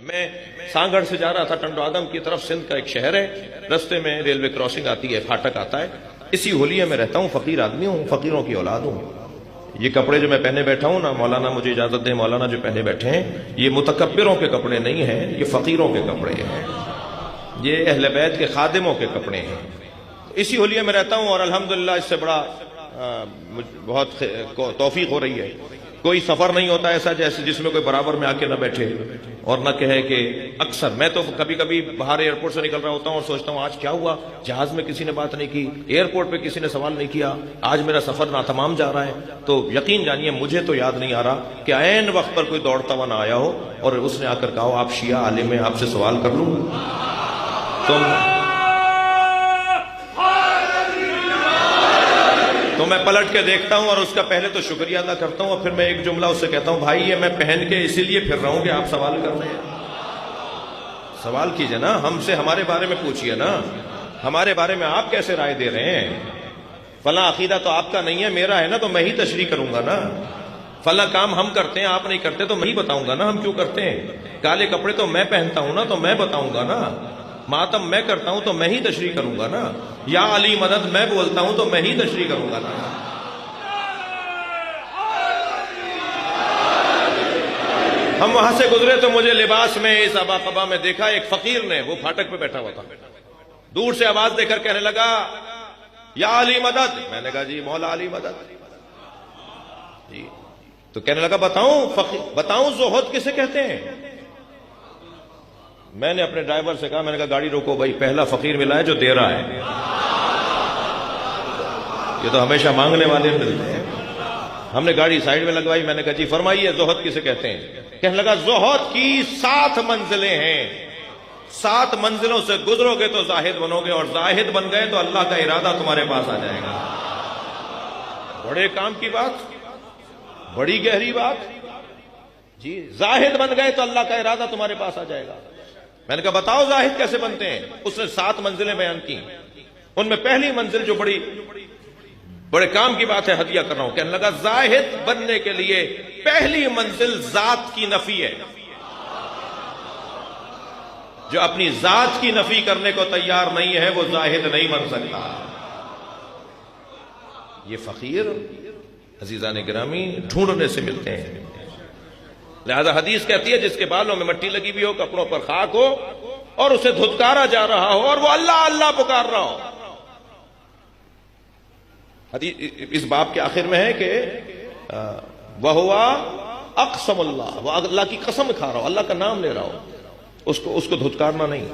میں سانگڑ سے جا رہا تھا ٹنڈو آدم کی طرف، سندھ کا ایک شہر ہے، رستے میں ریلوے کراسنگ آتی ہے، پھاٹک آتا ہے، اسی ہولیے میں رہتا ہوں، فقیر آدمی ہوں، فقیروں کی اولاد ہوں۔ یہ کپڑے جو میں پہنے بیٹھا ہوں نا، مولانا مجھے اجازت دیں، مولانا جو پہنے بیٹھے ہیں یہ متکبروں کے کپڑے نہیں ہیں، یہ فقیروں کے کپڑے ہیں، یہ اہل بیت کے خادموں کے کپڑے ہیں۔ اسی ہولیے میں رہتا ہوں اور الحمدللہ اس سے بڑا بہت توفیق ہو رہی ہے۔ کوئی سفر نہیں ہوتا ایسا جیسے جس میں کوئی برابر میں آ کے نہ بیٹھے اور نہ کہے کہ اکثر میں تو کبھی کبھی باہر ایئرپورٹ سے نکل رہا ہوتا ہوں اور سوچتا ہوں آج کیا ہوا، جہاز میں کسی نے بات نہیں کی، ایئرپورٹ پہ کسی نے سوال نہیں کیا، آج میرا سفر ناتمام جا رہا ہے۔ تو یقین جانیے مجھے تو یاد نہیں آ رہا کہ عین وقت پر کوئی دوڑتا ہوا نہ آیا ہو اور اس نے آ کر کہا آپ شیعہ عالم ہیں، آپ سے سوال کر لوں۔ تو میں پلٹ کے دیکھتا ہوں اور اس کا پہلے تو شکریہ ادا کرتا ہوں اور پھر میں ایک جملہ اس سے کہتا ہوں، بھائی یہ میں پہن کے اسی لیے پھر رہا ہوں کہ آپ سوال کر رہے ہیں، سوال کیجئے نا، ہم سے ہمارے بارے میں پوچھئے نا، ہمارے بارے میں آپ کیسے رائے دے رہے ہیں؟ فلاں عقیدہ تو آپ کا نہیں ہے، میرا ہے نا، تو میں ہی تشریح کروں گا نا۔ فلاں کام ہم کرتے ہیں آپ نہیں کرتے تو میں ہی بتاؤں گا نا ہم کیوں کرتے ہیں۔ کالے کپڑے تو میں پہنتا ہوں نا، تو میں بتاؤں گا نا۔ ماتم میں کرتا ہوں تو میں ہی تشریح کروں گا نا۔ یا علی مدد میں بولتا ہوں تو میں ہی تشریح کروں گا نا۔ ہم وہاں سے گزرے تو مجھے لباس میں اس ابا قبا میں دیکھا ایک فقیر نے، وہ پھاٹک پہ بیٹھا ہوا تھا، دور سے آواز دے کر کہنے لگا یا علی مدد۔ میں نے کہا جی مولا علی مدد جی۔ تو کہنے لگا بتاؤں زہد کسے کہتے ہیں؟ میں نے اپنے ڈرائیور سے کہا، میں نے کہا گاڑی روکو بھائی، پہلا فقیر ملا ہے جو دے رہا ہے، یہ تو ہمیشہ مانگنے والے ملتے ہیں۔ ہم نے گاڑی سائیڈ میں لگوائی، میں نے کہا جی فرمائیے زہد کسے کہتے ہیں؟ کہنے لگا زہد کی 7 منزلیں ہیں، 7 منزلوں سے گزرو گے تو زاہد بنو گے، اور زاہد بن گئے تو اللہ کا ارادہ تمہارے پاس آ جائے گا۔ بڑے کام کی بات، بڑی گہری بات جی، زاہد بن گئے تو اللہ کا ارادہ تمہارے پاس آ جائے گا۔ میں نے کہا بتاؤ زاہد کیسے بنتے ہیں؟ اس نے 7 منزلیں بیان کی، ان میں پہلی منزل جو بڑے کام کی بات ہے، ہدیہ کر رہا ہوں، کہنے لگا زاہد بننے کے لیے پہلی منزل ذات کی نفی ہے۔ جو اپنی ذات کی نفی کرنے کو تیار نہیں ہے وہ زاہد نہیں بن سکتا۔ یہ فقیر عزیزان گرامی ڈھونڈنے سے ملتے ہیں، لہذا حدیث کہتی ہے جس کے بالوں میں مٹی لگی ہوئی ہو، کپڑوں پر خاک ہو اور اسے دھتکارا جا رہا ہو اور وہ اللہ اللہ پکار رہا ہو۔ حدیث اس باب کے آخر میں ہے کہ وَهُوَ أَقْسَمُ اللَّهِ، وہ اللہ کی قسم کھا رہا ہو، اللہ کا نام لے رہا ہو، اس کو دھتکارنا نہیں۔